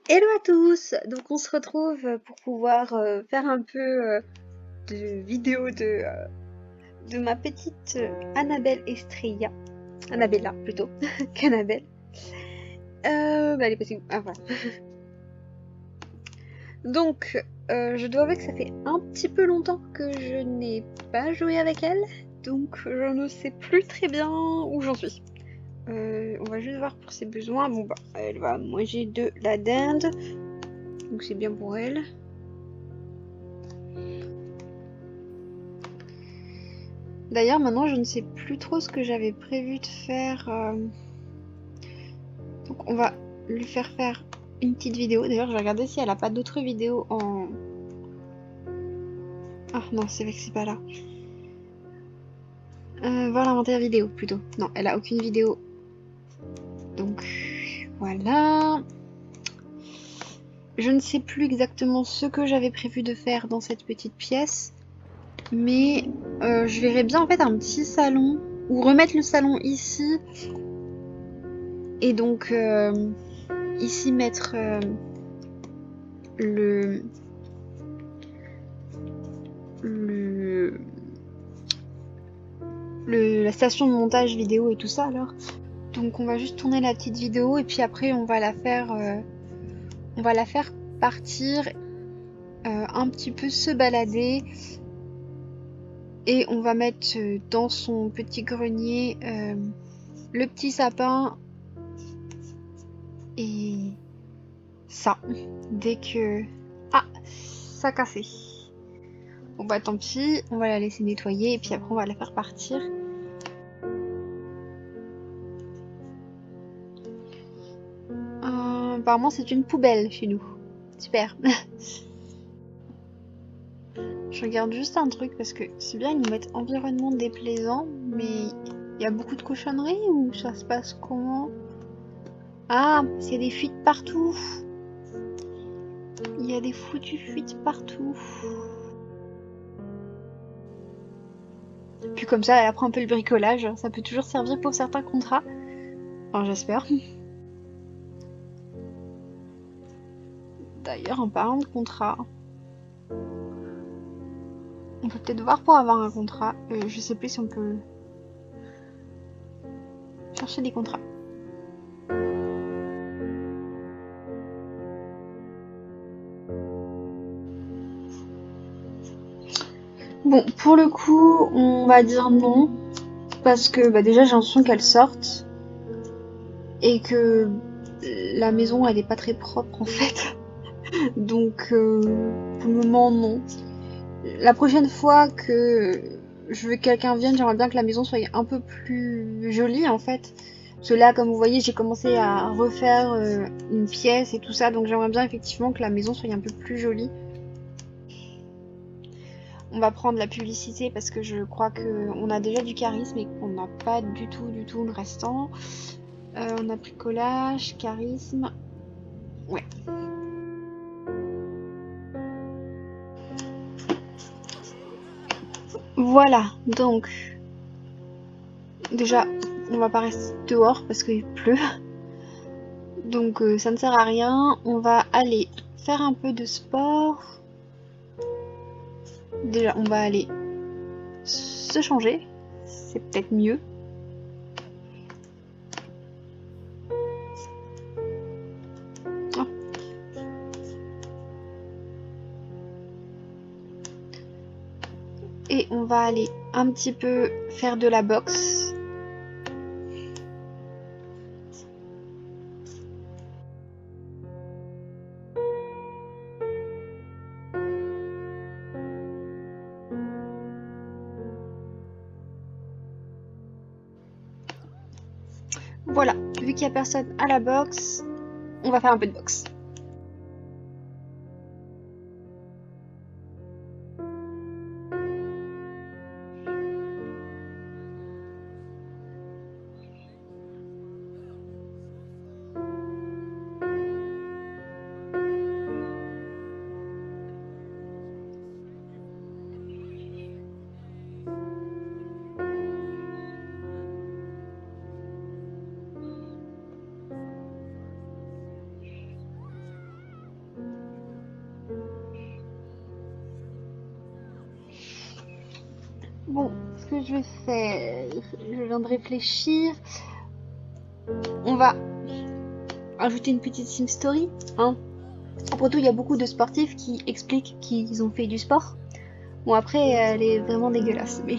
Hello à tous! Donc on se retrouve pour pouvoir faire un peu de vidéo de ma petite Annabelle Estrella. Annabella plutôt qu'Annabelle. Bah, elle est possible. Ah voilà. Donc je dois avouer que ça fait un petit peu longtemps que je n'ai pas joué avec elle. Donc je ne sais plus très bien où j'en suis. On va juste voir pour ses besoins. Bon bah elle va manger de la dinde. Donc c'est bien pour elle. D'ailleurs, maintenant, je ne sais plus trop ce que j'avais prévu de faire. Donc, on va lui faire une petite vidéo. D'ailleurs, je vais regarder si elle a pas d'autres vidéos en... Ah non, c'est vrai que c'est pas là. Voir l'inventaire vidéo, plutôt. Non, elle a aucune vidéo. Donc, voilà. Je ne sais plus exactement ce que j'avais prévu de faire dans cette petite pièce. Mais je verrais bien, en fait, un petit salon. Ou remettre le salon ici. Et donc... ici mettre le, le, la station de montage vidéo et tout ça alors. Donc on va juste tourner la petite vidéo et puis après on va la faire partir, un petit peu se balader et on va mettre dans son petit grenier le petit sapin et ça dès que... Ah, ça a cassé. Bon bah tant pis, on va la laisser nettoyer et puis après on va la faire partir. Apparemment c'est une poubelle chez nous. Super. Je regarde juste un truc parce que c'est bien, ils nous mettent environnement déplaisant, mais il y a beaucoup de cochonneries ou ça se passe comment? Ah, parce qu'il y a des fuites partout. Il y a des foutues fuites partout. Puis comme ça, elle apprend un peu le bricolage. Ça peut toujours servir pour certains contrats. Enfin, j'espère. D'ailleurs, en parlant de contrat, on peut peut-être voir pour avoir un contrat. Je sais plus si on peut chercher des contrats. Bon, pour le coup, on va dire non. Parce que bah, déjà, j'ai l'impression qu'elle sorte. Et que la maison, elle est pas très propre en fait. Donc, pour le moment, non. La prochaine fois que je veux que quelqu'un vienne, j'aimerais bien que la maison soit un peu plus jolie en fait. Parce que là, comme vous voyez, j'ai commencé à refaire une pièce et tout ça. Donc, j'aimerais bien effectivement que la maison soit un peu plus jolie. On va prendre la publicité parce que je crois qu'on a déjà du charisme et qu'on n'a pas du tout le restant. On a pris collage, charisme. Ouais. Voilà, donc déjà on va pas rester dehors parce qu'il pleut. Donc ça ne sert à rien. On va aller faire un peu de sport. Déjà on va aller se changer. C'est peut-être mieux. Oh. Et on va aller un petit peu faire de la boxe. Voilà, vu qu'il n'y a personne à la boxe, on va faire un peu de boxe. Bon, ce que je vais faire, je viens de réfléchir. On va ajouter une petite Sim Story, hein. Après tout, il y a beaucoup de sportifs qui expliquent qu'ils ont fait du sport. Bon, après, elle est vraiment dégueulasse, mais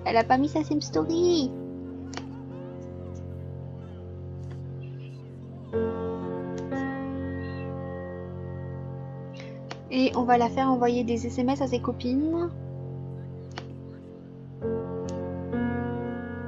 elle a pas mis sa Sim Story. Et on va la faire envoyer des SMS à ses copines.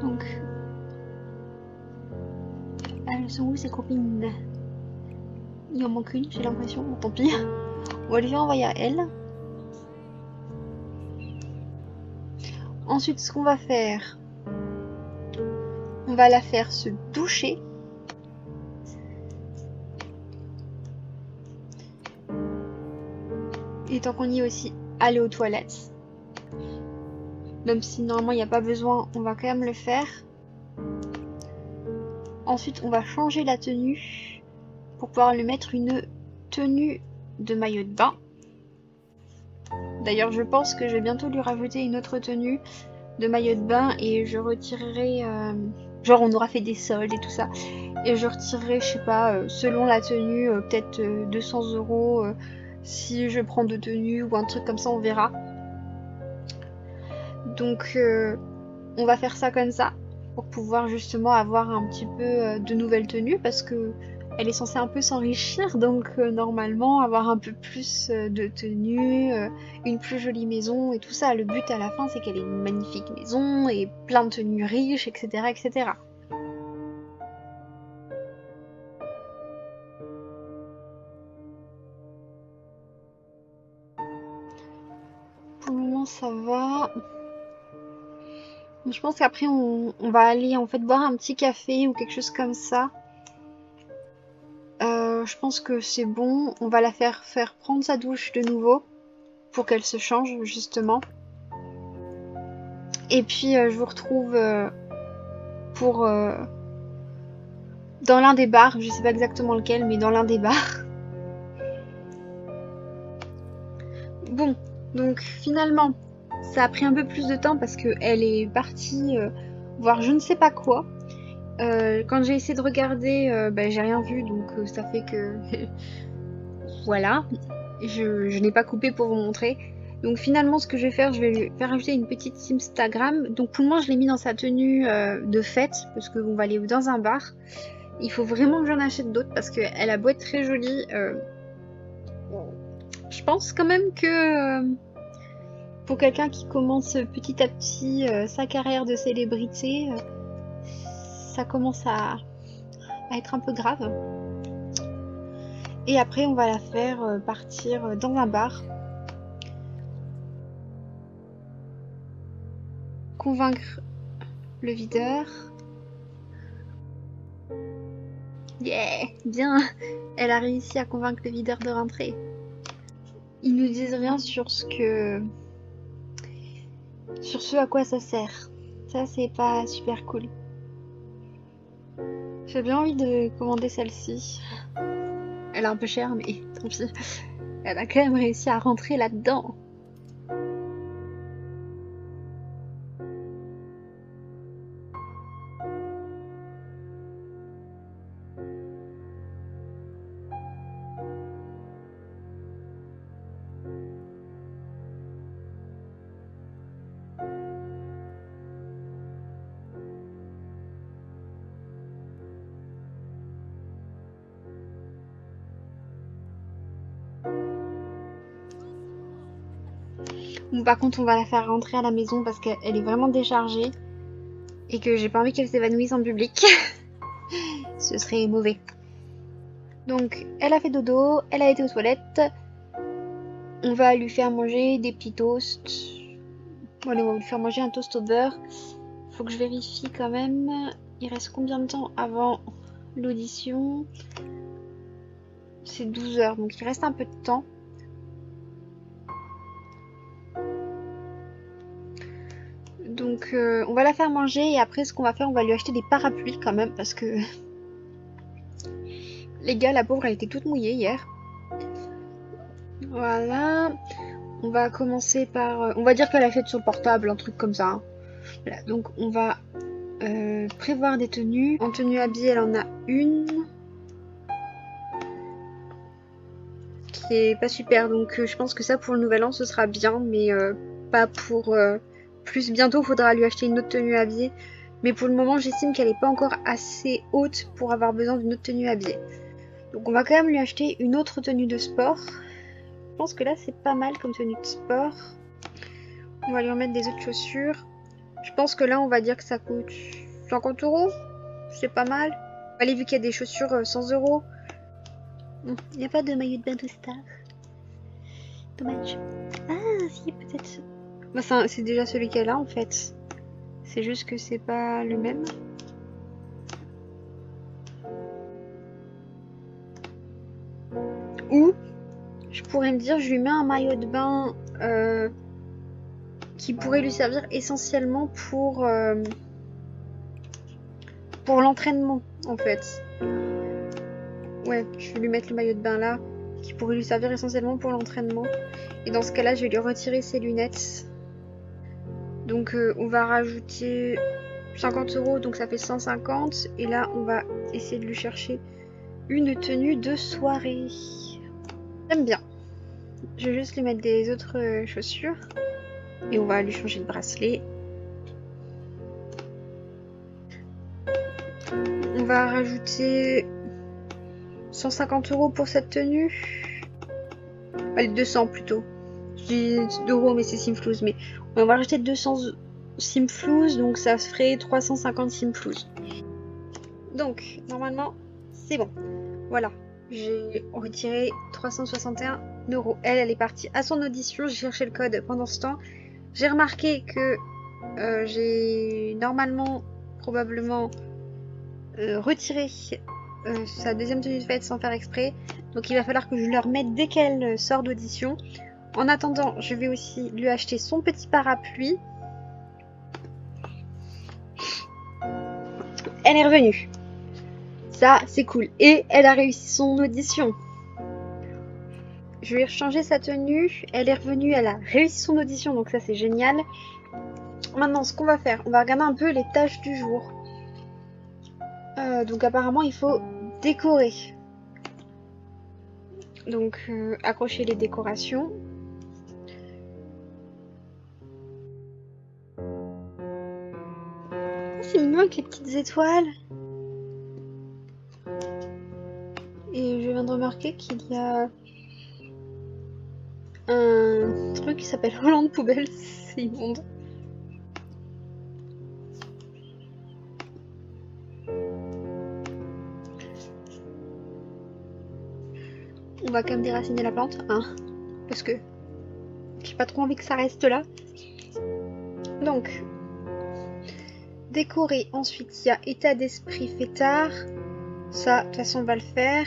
Donc, elles sont où ses copines? Il en manque une, j'ai l'impression. Bon, tant pis. On va lui faire envoyer à elle. Ensuite, ce qu'on va faire, on va la faire se doucher. Et tant qu'on y est aussi, aller aux toilettes. Même si normalement il n'y a pas besoin, on va quand même le faire. Ensuite, on va changer la tenue pour pouvoir lui mettre une tenue de maillot de bain. D'ailleurs, je pense que je vais bientôt lui rajouter une autre tenue de maillot de bain et je retirerai... genre, on aura fait des soldes et tout ça. Et je retirerai, je sais pas, selon la tenue, peut-être 200 € si je prends deux tenues ou un truc comme ça, on verra. Donc, on va faire ça comme ça pour pouvoir justement avoir un petit peu de nouvelles tenues parce que elle est censée un peu s'enrichir, donc normalement avoir un peu plus de tenues, une plus jolie maison et tout ça. Le but à la fin, c'est qu'elle ait une magnifique maison et plein de tenues riches, etc., etc. Pour le moment, ça va. Je pense qu'après, on va aller en fait boire un petit café ou quelque chose comme ça. Je pense que c'est bon. On va la faire prendre sa douche de nouveau pour qu'elle se change justement. Et puis je vous retrouve pour dans l'un des bars. Je sais pas exactement lequel, mais dans l'un des bars. Bon, donc finalement, ça a pris un peu plus de temps parce qu'elle est partie voir je ne sais pas quoi. Quand j'ai essayé de regarder, j'ai rien vu, donc ça fait que voilà, je n'ai pas coupé pour vous montrer. Donc finalement, ce que je vais faire, je vais lui faire ajouter une petite Instagram. Donc pour le moment, je l'ai mis dans sa tenue de fête parce qu'on va aller dans un bar. Il faut vraiment que j'en achète d'autres parce qu'elle a beau être très jolie. Je pense quand même que pour quelqu'un qui commence petit à petit sa carrière de célébrité, ça commence à être un peu grave. Et après, on va la faire partir dans un bar. Convaincre le videur. Yeah, bien. Elle a réussi à convaincre le videur de rentrer. Ils nous disent rien sur ce à quoi ça sert. Ça, c'est pas super cool. J'ai bien envie de commander celle-ci. Elle est un peu chère, mais tant pis. Elle a quand même réussi à rentrer là-dedans. Bon, par contre, on va la faire rentrer à la maison parce qu'elle est vraiment déchargée et que j'ai pas envie qu'elle s'évanouisse en public. Ce serait mauvais. Donc, elle a fait dodo, elle a été aux toilettes. On va lui faire manger des petits toasts. Allez, on va lui faire manger un toast au beurre. Faut que je vérifie quand même. Il reste combien de temps avant l'audition? C'est 12 heures, donc il reste un peu de temps. Donc on va la faire manger et après ce qu'on va faire, on va lui acheter des parapluies quand même parce que les gars, la pauvre, elle était toute mouillée hier. Voilà. on va commencer par... on va dire qu'elle achète sur portable, un truc comme ça. Hein. Voilà, donc on va prévoir des tenues. En tenue habillée, elle en a une. Qui est pas super, donc je pense que ça pour le nouvel an ce sera bien, mais pas pour plus. Bientôt faudra lui acheter une autre tenue habillée. Mais pour le moment, j'estime qu'elle n'est pas encore assez haute pour avoir besoin d'une autre tenue habillée. Donc on va quand même lui acheter une autre tenue de sport. Je pense que là c'est pas mal comme tenue de sport. On va lui remettre des autres chaussures. Je pense que là on va dire que ça coûte 50 €. C'est pas mal. Allez, vu qu'il y a des chaussures 100 €. Il n'y a pas de maillot de bain de star. Dommage. Ah si, peut-être. Bah, c'est déjà celui qu'elle a en fait. C'est juste que c'est pas le même. Ou je pourrais me dire, je lui mets un maillot de bain qui pourrait lui servir essentiellement pour l'entraînement en fait. Ouais, je vais lui mettre le maillot de bain là, qui pourrait lui servir essentiellement pour l'entraînement. Et dans ce cas-là, je vais lui retirer ses lunettes. Donc on va rajouter 50 €, donc ça fait 150. Et là, on va essayer de lui chercher une tenue de soirée. J'aime bien. Je vais juste lui mettre des autres chaussures. Et on va lui changer de bracelet. On va rajouter 150 € pour cette tenue. Allez, 200 plutôt. Je dis d'euros, mais c'est Simflouz. Mais on va rajouter 200 Simflouz, donc ça ferait 350 Simflouz. Donc, normalement, c'est bon. Voilà, j'ai retiré 361 €. Elle est partie à son audition. J'ai cherché le code pendant ce temps. J'ai remarqué que j'ai normalement, probablement, retiré sa deuxième tenue de fête sans faire exprès. Donc il va falloir que je le remette dès qu'elle sort d'audition. En attendant, je vais aussi lui acheter son petit parapluie. Elle est revenue. Ça, c'est cool. Et elle a réussi son audition. Je vais changer sa tenue. Elle est revenue, elle a réussi son audition, donc ça c'est génial. Maintenant, ce qu'on va faire, on va regarder un peu les tâches du jour. Donc apparemment, il faut décorer. Donc accrocher les décorations. C'est mignon avec les petites étoiles. Et je viens de remarquer qu'il y a un truc qui s'appelle Hollande Poubelle. C'est immonde. On va quand même déraciner la plante, hein, parce que j'ai pas trop envie que ça reste là. Donc, décorer. Ensuite, il y a état d'esprit fêtard. Ça, de toute façon, on va le faire.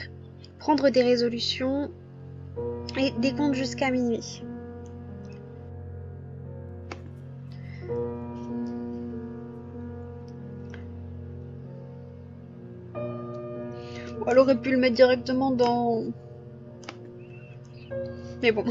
Prendre des résolutions. Et décompte jusqu'à minuit. Elle aurait pu le mettre directement dans... Mais bon.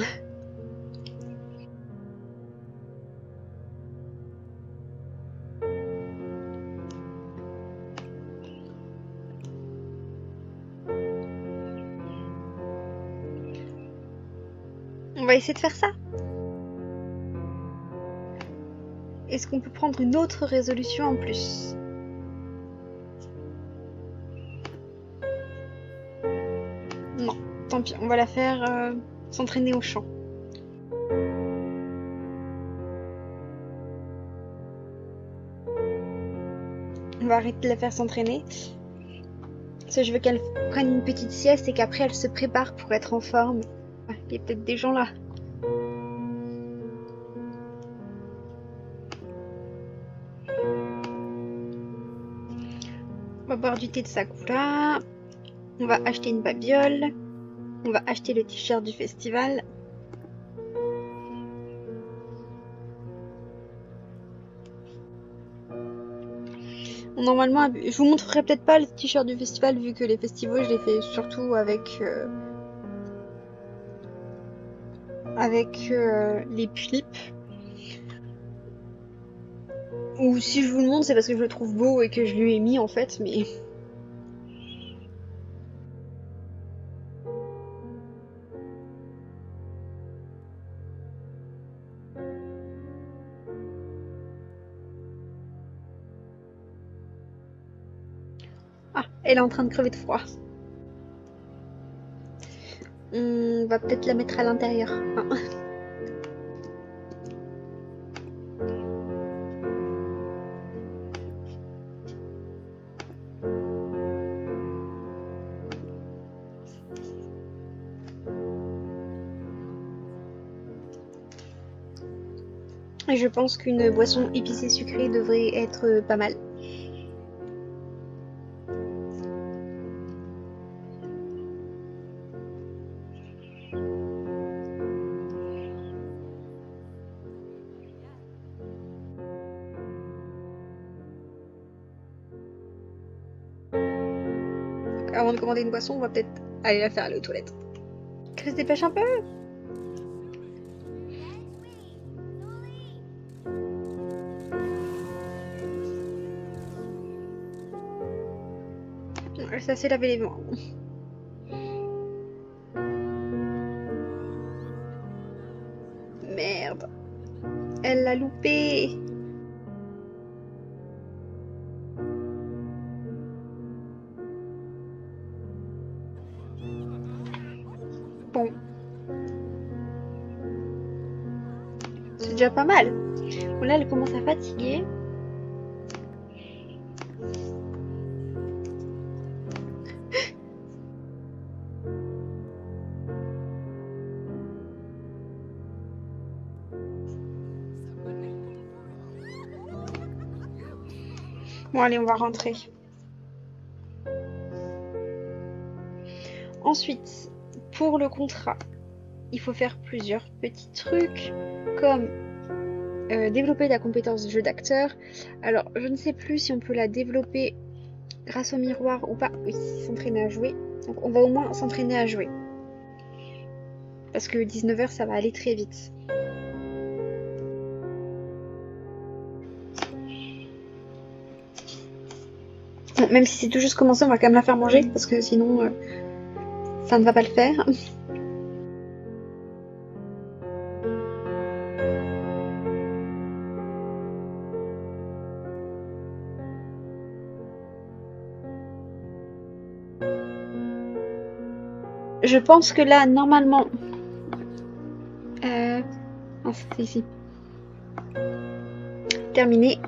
On va essayer de faire ça. Est-ce qu'on peut prendre une autre résolution en plus? Non, tant pis, on va la faire s'entraîner au chant. On va arrêter de la faire s'entraîner. Parce que je veux qu'elle prenne une petite sieste et qu'après elle se prépare pour être en forme. Ah, il y a peut-être des gens là. On va boire du thé de Sakura. On va acheter une babiole. On va acheter le t-shirt du festival. Normalement, je vous montrerai peut-être pas le t-shirt du festival vu que les festivals je les fais surtout avec avec les pulpes. Ou si je vous le montre, c'est parce que je le trouve beau et que je lui ai mis en fait, mais... Ah, elle est en train de crever de froid. On va peut-être la mettre à l'intérieur. Ah. Et je pense qu'une boisson épicée sucrée devrait être pas mal. Avant de commander une boisson, on va peut-être aller la faire aller aux toilettes. Chris, dépêche un peu! Ça s'est lavé les mains. Merde. Elle l'a loupé. Bon. C'est déjà pas mal. Bon, là, elle commence à fatiguer. Bon, allez, on va rentrer. Ensuite, pour le contrat, il faut faire plusieurs petits trucs, comme développer la compétence jeu d'acteur. Alors, je ne sais plus si on peut la développer grâce au miroir ou pas. Oui, s'entraîner à jouer. Donc, on va au moins s'entraîner à jouer. Parce que 19h, ça va aller très vite. Bon, même si c'est tout juste commencé, on va quand même la faire manger, parce que sinon, ça ne va pas le faire. Je pense que là, normalement... Ah, c'était ici. Terminé.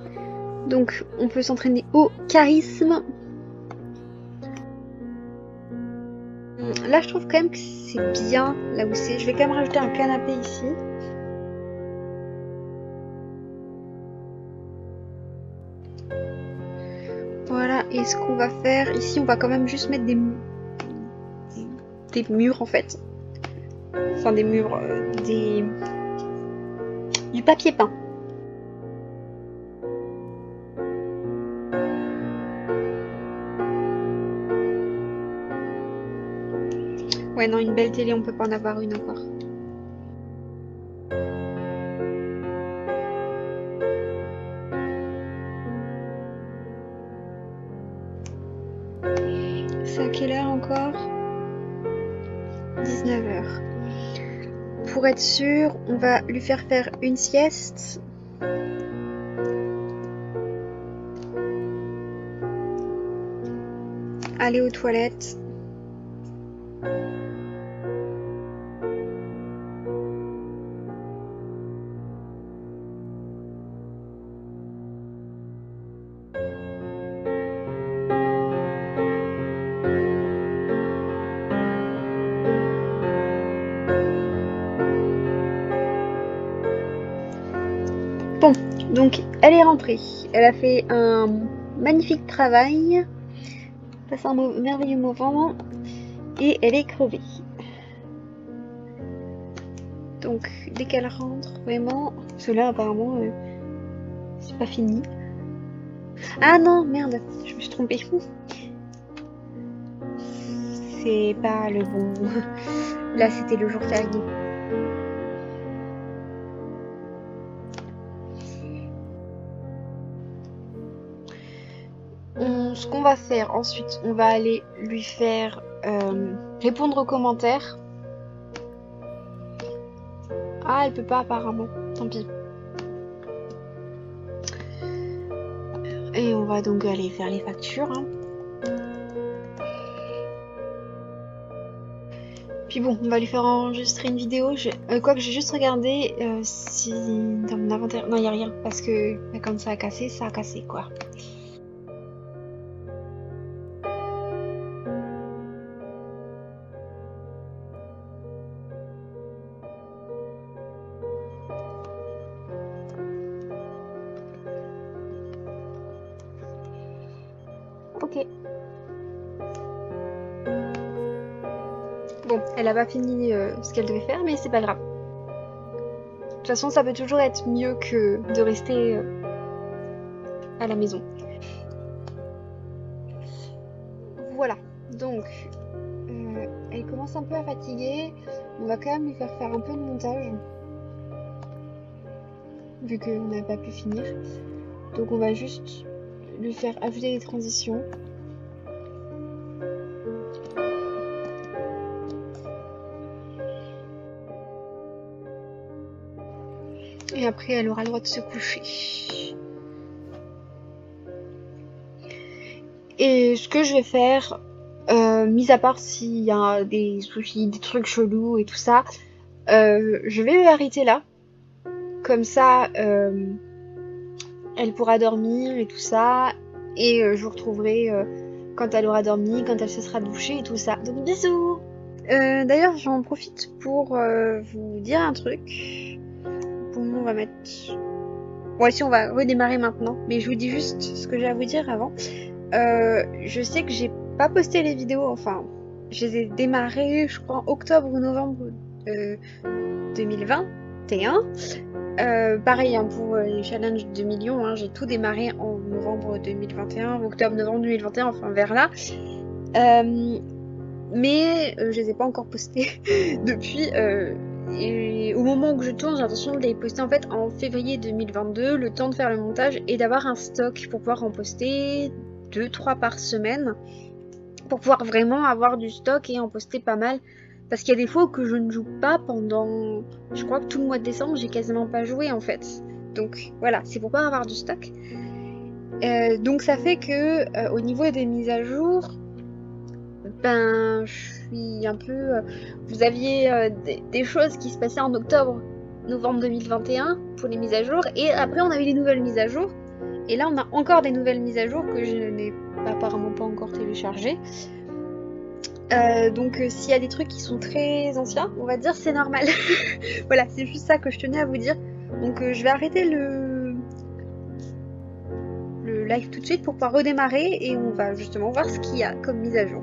Donc, on peut s'entraîner au charisme. Là, je trouve quand même que c'est bien, là où c'est. Je vais quand même rajouter un canapé ici. Voilà, et ce qu'on va faire ici, on va quand même juste mettre des murs en fait. Enfin, des murs, du papier peint. Ouais, non, une belle télé, on peut pas en avoir une encore. C'est à quelle heure encore? 19h. Pour être sûr, on va lui faire une sieste. Aller aux toilettes. Bon, donc elle est rentrée. Elle a fait un magnifique travail. Passe un merveilleux moment. Et elle est crevée. Donc dès qu'elle rentre, vraiment... Parce que là apparemment, c'est pas fini. Ah non, merde, je me suis trompée. C'est pas le bon... Là, c'était le jour férié. ce qu'on va faire ensuite, on va aller lui faire répondre aux commentaires. Ah, elle peut pas apparemment, tant pis. Et on va donc aller faire les factures. Hein. Puis bon, on va lui faire enregistrer une vidéo. Quoique j'ai juste regardé si dans mon inventaire... Non, il n'y a rien. Parce que quand ça a cassé quoi. Ok. Bon, elle a pas fini ce qu'elle devait faire, mais c'est pas grave. De toute façon, ça peut toujours être mieux que de rester à la maison. Voilà, donc elle commence un peu à fatiguer. On va quand même lui faire un peu de montage, vu qu'on n'a pas pu finir. Donc on va juste lui faire ajouter des transitions. Et après, elle aura le droit de se coucher. Et ce que je vais faire, mis à part s'il y a des soucis, des trucs chelous et tout ça, je vais arrêter là. Comme ça, elle pourra dormir et tout ça. Et je vous retrouverai quand elle aura dormi, quand elle se sera douchée et tout ça. Donc bisous. D'ailleurs, j'en profite pour vous dire un truc. Bon, on va mettre... Ouais, si on va redémarrer maintenant. Mais je vous dis juste ce que j'ai à vous dire avant. Je sais que j'ai pas posté les vidéos, enfin, je les ai démarrées, je crois, en octobre ou novembre 2021. Pareil hein, pour les challenges de millions, hein, j'ai tout démarré en novembre 2021, octobre-novembre 2021, enfin vers là. Mais je les ai pas encore postés depuis. Et au moment où je tourne, j'ai l'intention de les poster en fait en février 2022, le temps de faire le montage et d'avoir un stock pour pouvoir en poster 2-3 par semaine, pour pouvoir vraiment avoir du stock et en poster pas mal. Parce qu'il y a des fois que je ne joue pas pendant... Je crois que tout le mois de décembre, j'ai quasiment pas joué en fait. Donc voilà, c'est pour pas avoir du stock. Donc ça fait que au niveau des mises à jour, ben je suis un peu... Vous aviez des choses qui se passaient en octobre, novembre 2021 pour les mises à jour. Et après on avait les nouvelles mises à jour. Et là on a encore des nouvelles mises à jour que je n'ai apparemment pas encore téléchargées. Donc s'il y a des trucs qui sont très anciens, on va dire c'est normal. Voilà, c'est juste ça que je tenais à vous dire. Donc je vais arrêter le live tout de suite pour pouvoir redémarrer et on va justement voir ce qu'il y a comme mise à jour.